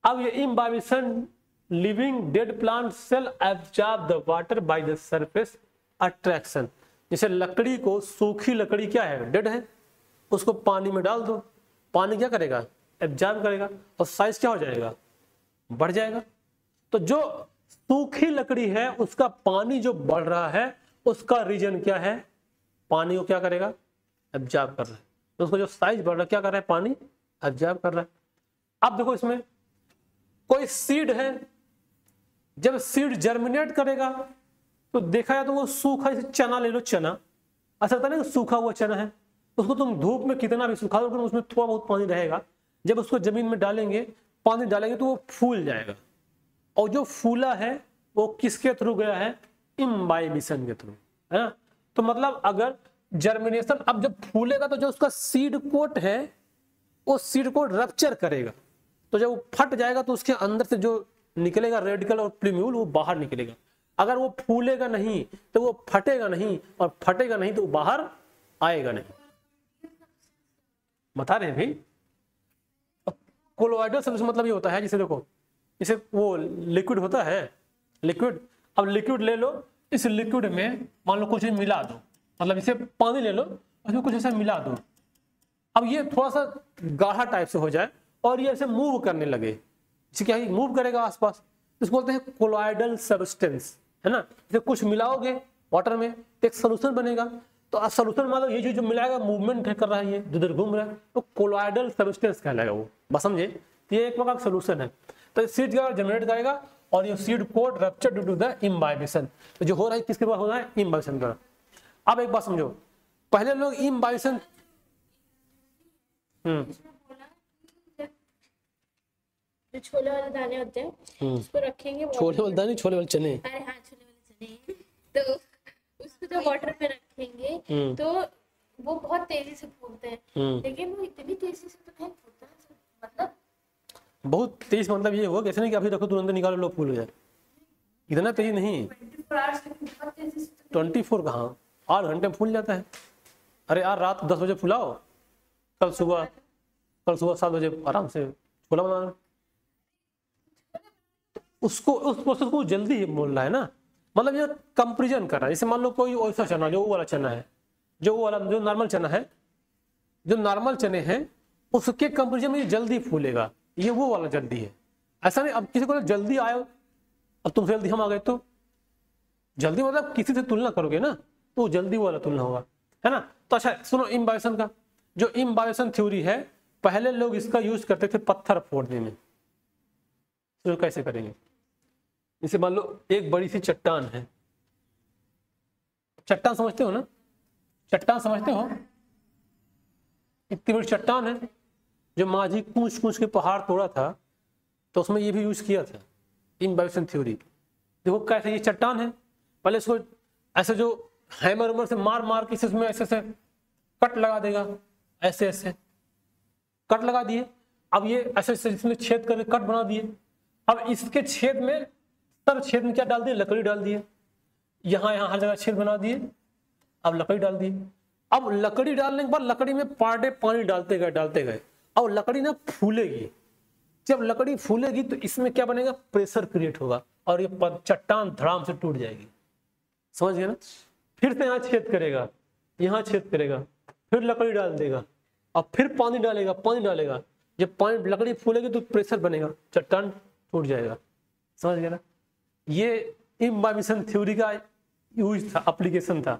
अब ये imbibition living dead plant cell absorb the water by the surface attraction. जैसे लकड़ी को, सूखी लकड़ी क्या है, डेड है, उसको पानी में डाल दो, पानी क्या करेगा, एब्जॉर्ब करेगा और साइज क्या हो जाएगा, बढ़ जाएगा। तो जो सूखी लकड़ी है उसका पानी जो बढ़ रहा है उसका रीजन क्या है, पानी को क्या करेगा, एब्जॉर्ब कर रहा है। तो उसको जो साइज बढ़ रहा है क्या कर रहा है, पानी एब्जॉर्ब कर रहा है। अब देखो इसमें कोई सीड है, जब सीड जर्मिनेट करेगा तो देखा जाए तो वो सूखा, जैसे चना ले लो, चना ऐसा होता है ना, सूखा हुआ चना है, उसको तुम धूप में कितना भी सुखा दो उसमें थोड़ा बहुत पानी रहेगा, जब उसको जमीन में डालेंगे, पानी डालेंगे तो वो फूल जाएगा। और जो फूला है वो किसके थ्रू गया है, इम्बाइबिशन के थ्रू, है ना। तो मतलब अगर जर्मिनेशन, अब जब फूलेगा तो जो उसका सीड कोट है वो सीड कोट रप्चर करेगा, तो जब वो फट जाएगा तो उसके अंदर से जो निकलेगा रेडिकल और प्लीम्यूल वो बाहर निकलेगा। अगर वो फूलेगा नहीं तो वो फटेगा नहीं, और फटेगा नहीं तो वो बाहर आएगा नहीं। बता रहे हैं भाई। कोलोइडल सॉल्यूशन मतलब ये होता है, जैसे देखो, जैसे वो लिक्विड होता है, लिक्विड, अब लिक्विड ले लो, इस लिक्विड में मान लो कुछ मिला दो, मतलब इसे पानी ले लो, उसमें कुछ ऐसा मिला दो, अब ये थोड़ा सा गाढ़ा टाइप से हो जाए और ये ऐसे मूव करने लगे, इसे क्या मूव करेगा आसपास, इसको बोलते हैं कोलॉइडल सब्सटेंस, है ना। जैसे कुछ मिलाओगे वाटर में तो एक सोल्यूशन बनेगा, तो अब सोल्यूशन मतलब ये जो मिलाएगा मूवमेंट कर रहा है, ये इधर घूम रहा है, तो कोलॉइडल सब्सटेंस कहलाएगा वो, बस समझे। ये एक प्रकार का सोल्यूशन है। तो सीड जनरेट करेगा और ये seed coat rupture due to the imbibition, तो जो हो रहा है किसके बाद हो रहा है, इम्बाइबेशन का। अब एक बात समझो, पहले लोग इम्बाइबेशन जो छोले वाले दाने होते हैं उसको रखेंगे, छोले वाले दाने, छोले वाले चने, अरे हाँ छोले वाले चने, तो उसको जब वाटर पे रखेंगे तो वो बहुत तेजी से फूलते हैं, लेकिन वो इतनी तेजी से तो नहीं फूलता, मतलब बहुत तेज, मतलब ये होगा कैसे नहीं कि अभी रखो तुरंत निकालो लो फूल गया, इतना तेजी नहीं। 24 कहाँ, 8 घंटे में फूल जाता है। अरे यार रात 10 बजे फुलाओ, कल सुबह 7 बजे आराम से छोला बनाना। उसको उस प्रोसेस को जल्दी ही बोल रहा है ना, मतलब ये कंपेरिजन कर रहा है। जैसे मान लो कोई ऐसा चना, जो वो वाला चना है, जो नॉर्मल चना है, जो नॉर्मल चने हैं उसके कंपेरिजन में जल्दी फूलेगा, ये वो वाला जल्दी है। ऐसा नहीं अब किसी को जल्दी आयो, अब तुमसे जल्दी हम आ गए तो जल्दी, मतलब किसी से तुलना करोगे ना तो जल्दी वाला तुलना होगा, है ना। तो अच्छा सुनो, इम्बाइबेशन का जो इम्बाइबेशन थ्योरी है, पहले लोग इसका यूज करते थे पत्थर फोड़ने में। तो कैसे करेंगे, जैसे मान लो एक बड़ी सी चट्टान है, चट्टान समझते हो ना, चट्टान समझते हो, इतनी बड़ी चट्टान है, जो माझी कूच कूच के पहाड़ तोड़ा था, तो उसमें ये भी यूज किया था इम्बाइबेशन थ्योरी। देखो कैसे ये चट्टान है, पहले इसको ऐसे जो हैमर उमर से मार मार के इसमें ऐसे ऐसे कट लगा देगा, ऐसे ऐसे कट लगा दिए। अब ये ऐसे ऐसे इसमें छेद करके कट बना दिए। अब इसके छेद में, सब छेद में क्या डाल दिए, लकड़ी डाल दिए, यहाँ हर जगह छेद बना दिए, अब लकड़ी डाल दिए। अब लकड़ी डालने के बाद लकड़ी में पर डे पानी डालते गए, अब लकड़ी ना फूलेगी। जब लकड़ी फूलेगी तो इसमें क्या बनेगा, प्रेशर क्रिएट होगा और ये चट्टान धड़ाम से टूट जाएगी, समझ गए ना। फिर से यहाँ छेद करेगा, यहाँ छेद करेगा, फिर लकड़ी डाल देगा और फिर पानी डालेगा। जब पानी लकड़ी फूलेगी तो प्रेशर बनेगा, चट्टान टूट जाएगा, समझ गए ना। ये इम्बाइबेशन थ्योरी का यूज था, एप्लीकेशन था।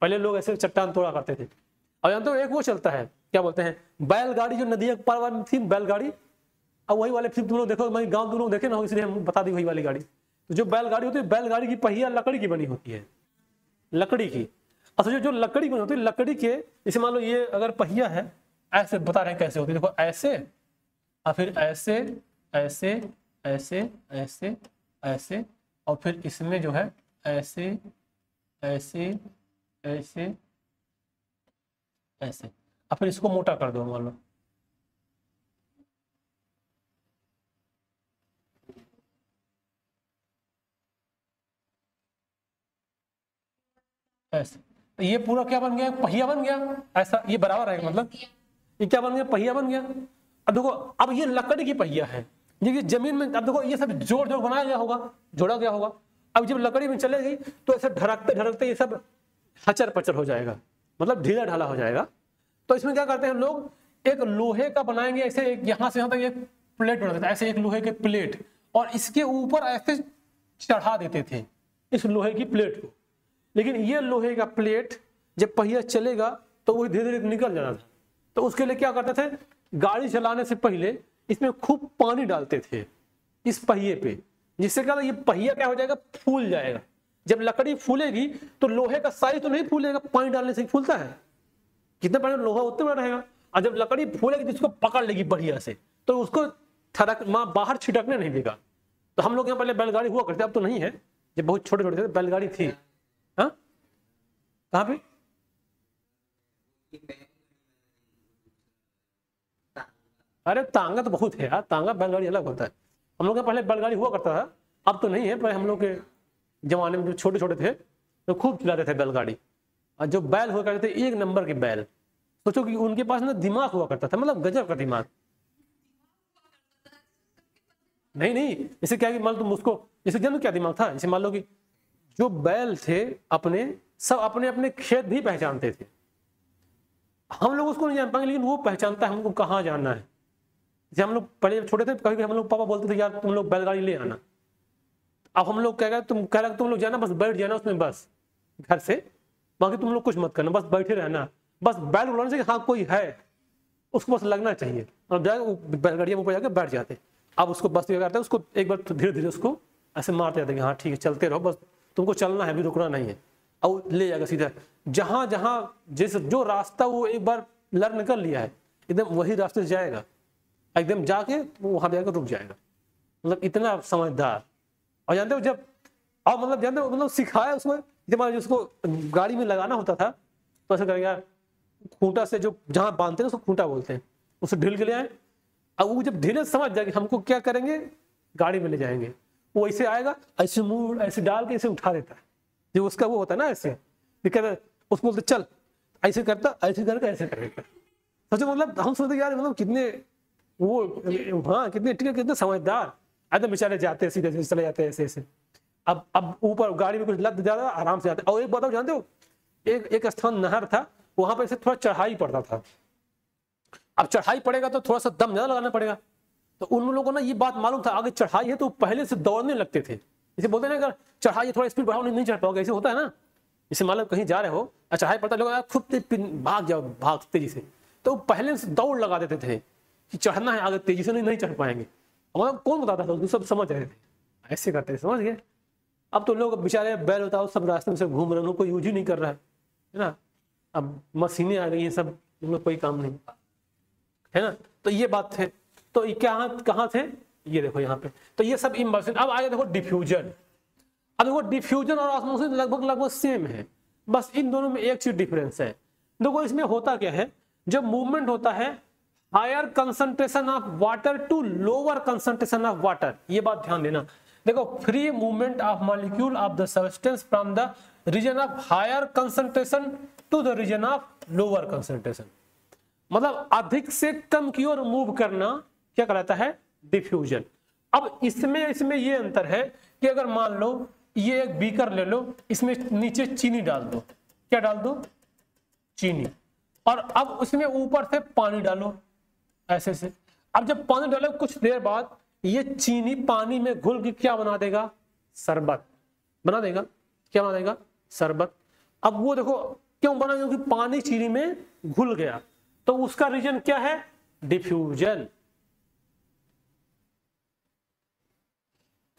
पहले लोग ऐसे चट्टान तोड़ा करते थे। और जानते हो एक वो चलता है, क्या बोलते हैं, बैलगाड़ी, जो नदी के पार वाली थी बैलगाड़ी, अब वही वाले फिर तुम लोग देखो, मैं गाँव तुम लोग देखे ना हो, इसलिए हम बता दी वही वाली गाड़ी। तो जो बैलगाड़ी होती है, बैलगाड़ी की पहिया लकड़ी की बनी होती है, लकड़ी की। अच्छा जो लकड़ी बनी होती है, लकड़ी के, जैसे मान लो ये अगर पहिया है, ऐसे बता रहे हैं कैसे होती है, देखो ऐसे और फिर ऐसे ऐसे ऐसे ऐसे ऐसे, और फिर इसमें जो है ऐसे ऐसे ऐसे ऐसे, और फिर इसको मोटा कर दो, मान लो ऐसे। तो ये पूरा क्या बन गया, पहिया बन गया, ऐसा ये बराबर है, मतलब ये क्या बन गया, पहिया बन गया। अब देखो, अब ये लकड़ी की पहिया है, ये जमीन में, अब देखो ये सब जोड़ बनाया गया होगा, जोड़ा गया होगा। अब जब लकड़ी में चलेगी तो ऐसे ढरकते ढरकते ये सब हचर पचर हो जाएगा, मतलब ढीला ढाला हो जाएगा। तो इसमें क्या करते हैं लोग, एक लोहे का बनाएंगे, ऐसे यहाँ से यहाँ तक एक प्लेट बना देते हैं, ऐसे एक लोहे के प्लेट, और इसके ऊपर ऐसे चढ़ा देते थे इस लोहे की प्लेट को। लेकिन ये लोहे का प्लेट जब पहिया चलेगा तो वो धीरे धीरे निकल जाना था। तो उसके लिए क्या करते थे, गाड़ी चलाने से पहले इसमें खूब पानी डालते थे इस पहिए पे, जिससे क्या ये पहिया क्या हो जाएगा, फूल जाएगा। जब लकड़ी फूलेगी तो लोहे का साइज तो नहीं फूलेगा, पानी डालने से फूलता है, जितना पानी लोहा उतना बड़ा रहेगा। और जब लकड़ी फूलेगी तो इसको पकड़ लेगी बढ़िया से, तो उसको बाहर छिटकने नहीं देगा। तो हम लोग यहाँ पहले बैलगाड़ी हुआ करते, अब तो नहीं है, जब बहुत छोटे छोटे थे बैलगाड़ी थी। हाँ कहाँ पे, अरे तांगा तो बहुत है यार, तांगा बैलगाड़ी अलग होता है। हम लोग पहले बैलगाड़ी हुआ करता था, अब तो नहीं है, पर हम लोग के जमाने में जो छोटे छोटे थे तो खूब चलाते थे बैलगाड़ी। और जो बैल हुआ करते थे, एक नंबर के बैल, सोचो कि उनके पास ना दिमाग हुआ करता था, मतलब गजब का दिमाग। नहीं जैसे क्या कि मान लो तुम उसको, जैसे जन्म क्या दिमाग था, जैसे मान लो कि जो बैल थे अपने, सब अपने अपने खेत भी पहचानते थे। हम लोग उसको नहीं जान पाएंगे, लेकिन वो पहचानता है हमको कहाँ जाना है। जैसे हम लोग पहले छोटे थे, कभी हम लोग पापा बोलते थे यार तुम लोग बैलगाड़ी ले आना, अब हम लोग कहेगा तुम लोग जाना, बस बैठ जाना उसमें, बस घर से, बाकी तुम लोग कुछ मत करना, बस बैठे रहना, बस बैल उड़ाने से हाँ कोई है उसको बस लगना चाहिए, और जाए बैलगाड़िया में ऊपर जाकर बैठ जाते। अब उसको बस क्या करते हैं, उसको एक बार धीरे धीरे उसको ऐसे मारते जाते हैं, हाँ ठीक है चलते रहो, बस तुमको चलना है, अभी रुकना नहीं है, और ले जाएगा सीधा जहां जहां जैसे जो रास्ता वो एक बार लर्न कर लिया है एकदम वही रास्ते से जाएगा, एकदम जाके वो वहां जाकर रुक जाएगा। मतलब इतना समझदार। और जानते हो जब और मतलब जानते हो मतलब सिखाया उसको, जब उसको गाड़ी में लगाना होता था तो ऐसा करेगा, खूंटा से जो जहां बांधते हैं उसको खूंटा बोलते हैं, उसे ढील के ले आए। अब वो जब धीरे समझ जाएगी हमको क्या करेंगे, गाड़ी में ले जाएंगे, वो ऐसे आएगा, ऐसे मुंह ऐसे डाल के ऐसे उठा देता है, जो उसका वो होता है ना ऐसे, उसको बोलते चल, ऐसे करता, ऐसे करके ऐसे करेगा। सोचो मतलब हम सोचते यार मतलब कितने वो, हाँ कितने ठीक है, कितने समझदार। एकदम बेचारे जाते हैं सीधे चले जाते हैं ऐसे ऐसे। अब ऊपर गाड़ी में कुछ लग ज्यादा आराम से जाते। और एक बताओ जानते हो, एक स्थान नहर था, वहां पर से थोड़ा चढ़ाई पड़ता था। अब चढ़ाई पड़ेगा तो थोड़ा सा दम ज्यादा लगाना पड़ेगा, तो उन लोगों को ना ये बात मालूम था आगे चढ़ाई है, तो पहले से दौड़ने लगते थे। जैसे बोलते हैं ना अगर चढ़ाई है थोड़ा स्पीड बढ़ाओ नहीं चढ़ पाओगे, ऐसे होता है ना। जैसे मान लो कहीं जा रहे हो, चढ़ाई पड़ता लोग खुद भाग जाओ, भाग तेजी से, तो पहले से दौड़ लगा देते थे कि चढ़ना है आगे तेजी से, नहीं चढ़ पाएंगे। मतलब कौन बताता था, सब समझ रहे थे, ऐसे करते थे, समझ गए। अब तो लोग बेचारे बैल होता है सब रास्ते में से घूम रहे हैं, कोई यूज ही नहीं कर रहा है ना। अब मशीनें आ गई हैं, सब उनमें कोई काम नहीं है ना। तो ये बात है। तो ये कहाँ थे, ये देखो यहाँ पे। तो ये सब इम्बल्सन। अब आगे देखो डिफ्यूजन। अब देखो डिफ्यूजन और ऑस्मोसिस लगभग सेम है, बस इन दोनों में एक चीज डिफरेंस है। देखो इसमें होता क्या है, जब मूवमेंट होता है higher concentration of water to lower concentration of water, ये बात ध्यान देना। देखो free movement of molecule of the substance from the region of higher concentration to the region of lower concentration, मतलब अधिक से कम की ओर मूव करना क्या कहलाता है, डिफ्यूजन। अब इसमें ये अंतर है कि अगर मान लो ये एक बीकर ले लो, इसमें नीचे चीनी डाल दो, क्या डाल दो, चीनी, और अब उसमें ऊपर से पानी डालो ऐसे से। अब जब पानी डालो कुछ देर बाद ये चीनी पानी में घुल के क्या बना देगा, शरबत बना देगा। क्या बना देगा, शरबत। अब वो देखो क्यों बना, क्योंकि पानी चीनी में घुल गया, तो उसका रीजन क्या है, डिफ्यूजन।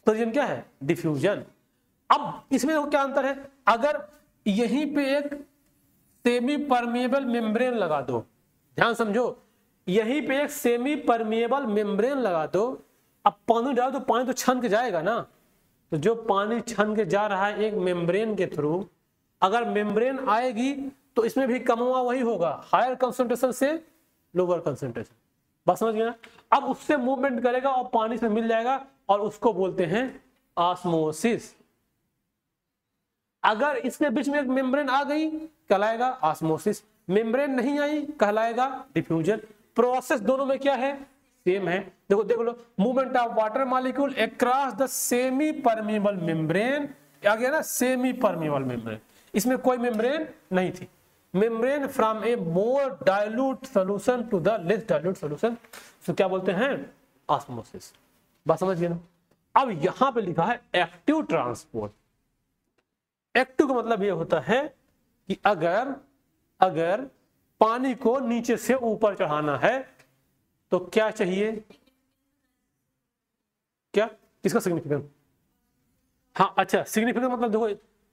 तो रीजन क्या है, डिफ्यूजन। अब इसमें देखो क्या अंतर है, अगर यहीं पे एक सेमी परमिएबल मेम्ब्रेन लगा दो, ध्यान समझो, यहीं पे एक सेमी परमिएबल मेम्ब्रेन लगा दो, अब पानी डालो तो पानी तो छन के जाएगा ना, तो जो पानी छन के जा रहा है एक मेम्ब्रेन के थ्रू, अगर मेम्ब्रेन आएगी तो इसमें भी कमवा वही होगा, हायर कंसंट्रेशन से लोअर कंसंट्रेशन। बात समझ गया। अब उससे मूवमेंट करेगा और पानी से मिल जाएगा, और उसको बोलते हैं ऑस्मोसिस। अगर इसके बीच में एक मेम्ब्रेन आ गई कहलाएगा ऑस्मोसिस, मेम्ब्रेन नहीं आई कहलाएगा डिफ्यूजन। प्रोसेस दोनों में क्या है, सेम है। देखो देख लो, movement of water molecule across the semi permeable membrane, आ गया ना, सेमी परमिएबल मेम्ब्रेन, इसमें कोई मेम्ब्रेन नहीं थी। Membrane from a more dilute solution to the less dilute solution, तो क्या बोलते हैं, ऑस्मोसिस। बात समझ गए ना। अब यहां पे लिखा है एक्टिव ट्रांसपोर्ट। एक्टिव का मतलब ये होता है कि अगर पानी को नीचे से ऊपर चढ़ाना है तो क्या चाहिए, क्या, किसका सिग्निफिकेंस, हाँ अच्छा सिग्निफिकेंस मतलब देखो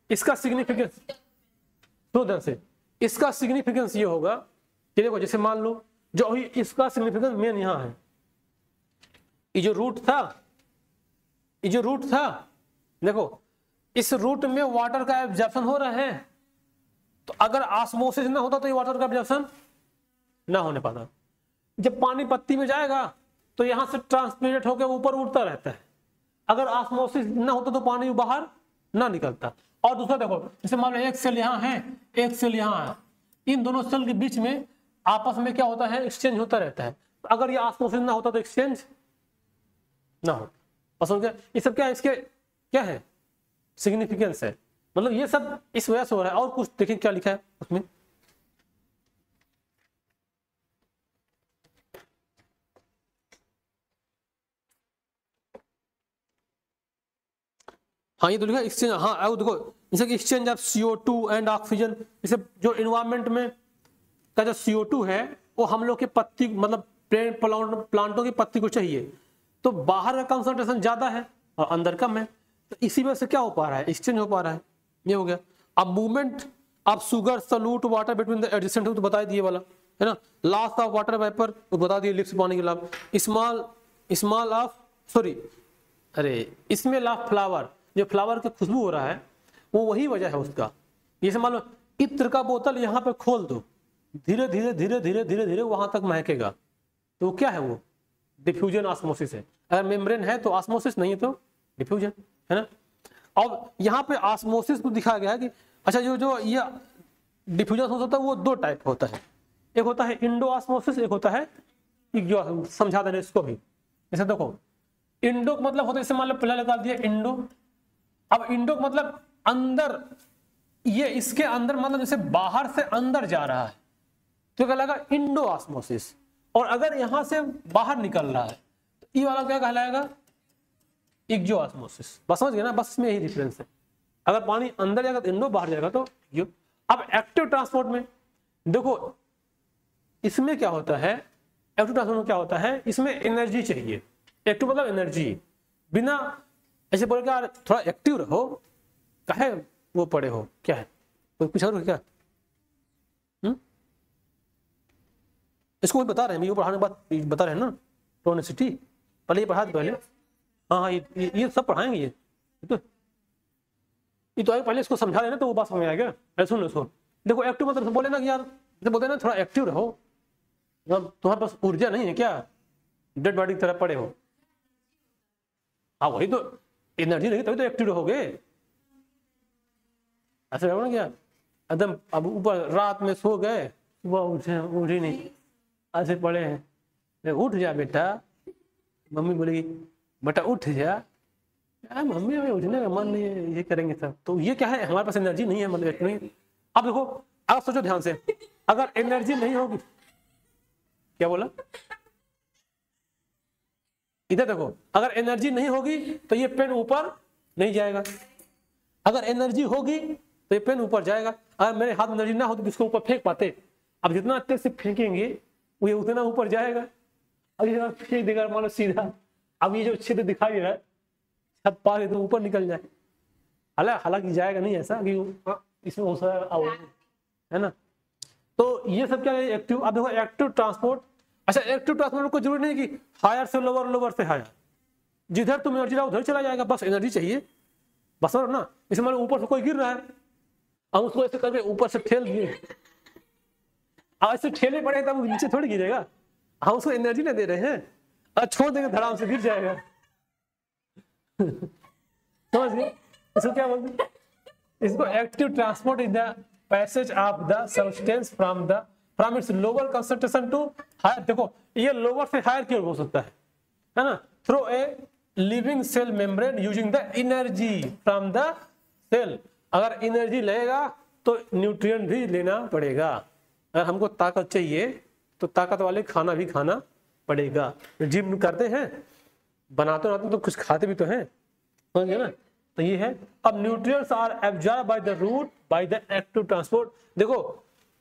इसका सिग्निफिकेंस, तो ध्यान से, इसका सिग्निफिकेंस ये होगा कि देखो जैसे मान लो जो इसका सिग्निफिकेंस मेन यहां है, ये जो रूट था, देखो इस रूट में वाटर का एब्जॉर्प्शन हो रहा है, तो अगर ऑस्मोसिस ना होता तो ये वाटर का एब्जॉर्प्शन ना होने पाता। जब पानी पत्ती में जाएगा तो यहां से ट्रांसपीरेट होकर ऊपर उड़ता रहता है, अगर ऑस्मोसिस ना होता तो पानी बाहर ना निकलता। और दूसरा देखो, जैसे मान लो एक सेल यहाँ है, एक सेल यहाँ है, इन दोनों सेल के बीच में आपस में क्या होता है, एक्सचेंज होता रहता है। तो अगर ये ऑस्मोसिस ना होता तो एक्सचेंज ना होता। पसंद क्या, ये सब क्या है, इसके क्या है, सिग्निफिकेंस है। मतलब ये सब इस वजह से हो रहा है। और कुछ देखिए क्या लिखा है उसमें, हाँ ये तो लिखा एक्सचेंज, हाँ अब देखो जैसे कि exchange of CO2 and oxygen, जैसे जो इन्वायरमेंट में का जो CO2 है वो हम लोग के पत्ती मतलब प्लांटों की पत्ती को चाहिए, तो बाहर का कंसंट्रेशन ज्यादा है और अंदर कम है, तो इसी वजह से क्या हो पा रहा है, एक्सचेंज हो पा रहा है, ये हो गया। अब movement of sugar solute water between the adjacent, तो बता दिए वाला है ना। लॉस ऑफ वाटर वेपर तो बता दिए, लिप्स पानी के लाभ। Small of sorry smell of flower, जो फ्लावर की खुशबू हो रहा है वो वही वजह है उसका। जैसे मान लो इत्र का बोतल यहाँ पे खोल दो, धीरे धीरे धीरे धीरे धीरे धीरे वहां तक महकेगा, तो क्या है वो डिफ्यूजन ऑस्मोसिस है। अगर मेम्ब्रेन है तो ऑस्मोसिस, नहीं है तो डिफ्यूजन, है ना। अब यहाँ पे ऑस्मोसिस को दिखाया गया है कि अच्छा जो ये डिफ्यूजन होता है वो दो टाइप होता है, एक होता है इंडो ऑस्मोसिस, एक होता है जो समझा देने इसको भी। जैसे देखो इंडो का मतलब होता है, जैसे मान लो पहले लगा दिया इंडो, अब इंडो का मतलब अंदर, ये इसके अंदर मतलब जैसे बाहर से अंदर जा रहा है तो क्या लगा इंडो ऑस्मोसिस, और अगर यहां से बाहर निकल रहा है तो ये वाला क्या कहलाएगा एक्सो ऑस्मोसिस। बस समझ गए ना, बस इसमें यही डिफरेंस है, अगर पानी अंदर जाएगा तो इंडो, बाहर जाएगा तो एक्सो। अब एक्टिव ट्रांसपोर्ट में देखो इसमें क्या होता है, एक्टिव ट्रांसपोर्ट में क्या होता है, इसमें एनर्जी चाहिए। एक्टिव मतलब एनर्जी, बिना ऐसे बोले क्या थोड़ा एक्टिव रहो, काहे वो पड़े हो, क्या है कोई कुछ और क्या? इसको बता रहे हैं, ये पढ़ाने के बाद बता रहे हैं ना टोनिसिटी, पहले ये पढ़ा दे पहले। हाँ हाँ ये सब पढ़ाएंगे, ये तो आगे पहले इसको समझा देना तो वो बात समझ में आएगा। सुन सुन देखो एक्टिव मतलब बोले ना कि यार बोलते हैं ना थोड़ा एक्टिव रहो, तुम्हारे पास ऊर्जा नहीं है क्या, डेड बॉडी की तरह पड़े हो। हाँ वही तो एनर्जी नहीं तभी तो एक्टिव रहोगे, ऐसा रहो ना क्या एकदम। अब ऊपर रात में सो गए, सुबह उठे नहीं, ऐसे पड़े हैं, उठ जा बेटा, मम्मी बोलेगी बेटा उठ जा, मम्मी हमें उठने का मन नहीं है, ये करेंगे सब, तो ये क्या है हमारे पास एनर्जी नहीं है, मतलब नहीं। अब देखो आप सोचो ध्यान से, अगर एनर्जी नहीं होगी, क्या बोला इधर देखो, अगर एनर्जी नहीं होगी तो ये पेन ऊपर नहीं जाएगा, अगर एनर्जी होगी तो ये पेन ऊपर जाएगा। अगर मेरे हाथ में एनर्जी ना हो तो इसको ऊपर फेंक पाते, अब जितना तेज से फेंकेंगे वो ये उतना ऊपर जाएगा। अब ये फेंक देगा मान लो सीधा, अब ये जो छिद्र दिखाई दे रहा है छत पार तो ऊपर निकल जाए, हालांकि जाएगा नहीं ऐसा कि इसमें है ना। तो ये सब क्या है एक्टिव। अब देखो एक्टिव ट्रांसपोर्ट, अच्छा एक्टिव ट्रांसपोर्ट को जरूरी नहीं कि हायर से लोअर, लोअर से हायर, जिधर तुम एनर्जी लाओ उधर चला जाएगा, बस एनर्जी चाहिए, बस ना। इसे मान लो ऊपर से कोई गिर रहा है, हम उसको ऐसे करके ऊपर से ठेल दिए, अब ऐसे ठेले पड़े तब नीचे थोड़ी गिरेगा, हम उसको एनर्जी नहीं दे रहे हैं, और छोड़ देंगे धड़ाम से गिर जाएगा। समझ गए इसको क्या बोलते हैं, इसको active transport is the passage of the substance from its lower concentration to higher. देखो ये लोअर से हायर की ओर हो सकता है ना, through a living cell membrane using the energy from the cell. अगर एनर्जी लगेगा तो न्यूट्रिएंट भी लेना पड़ेगा, अगर हमको ताकत चाहिए तो ताकत वाले खाना भी खाना पड़ेगा। जिम करते हैं, बनाते रहते तो कुछ खाते भी तो हैं, समझ गए ना। तो ये है, अब nutrients are absorb by the root by the active transport. देखो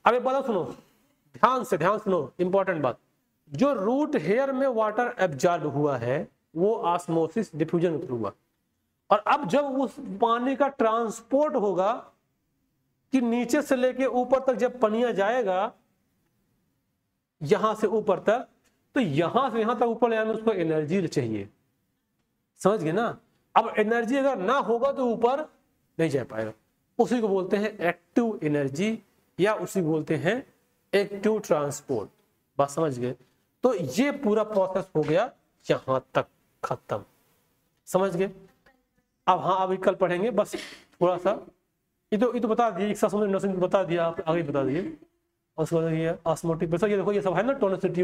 अब एक बात सुनो, ध्यान सुनो, इंपॉर्टेंट बात, जो रूट हेयर में वाटर एब्जॉर्ब हुआ है वो ऑस्मोसिस डिफ्यूजन के थ्रू हुआ, और अब जब उस पानी का ट्रांसपोर्ट होगा कि नीचे से लेके ऊपर तक जब पनिया जाएगा यहां से ऊपर तक, तो यहां से यहां तक ऊपर ले आने में उसको एनर्जी चाहिए, समझ गए ना। अब एनर्जी अगर ना होगा तो ऊपर नहीं जा पाएगा, उसी को बोलते हैं एक्टिव एनर्जी, या उसी को बोलते हैं एक्टिव ट्रांसपोर्ट। बात समझ गए। तो ये पूरा प्रोसेस हो गया यहां तक खत्म, समझ गए। अब हाँ अभी कल पढ़ेंगे, बस थोड़ा सा ये तो बता दिए, एक समझ नर्सिंग बता दिया, आप आगे बता दिए, और उसके बाद ये ऑस्मोटिक प्रेशर, ये देखो ये सब है ना टोनिसिटी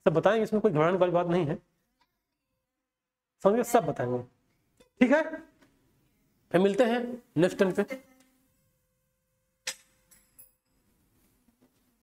सब बताएंगे, इसमें कोई घबराने वाली बात नहीं है, समझिए सब बताएंगे, ठीक है। फिर मिलते हैं नेक्स्ट टाइम पे।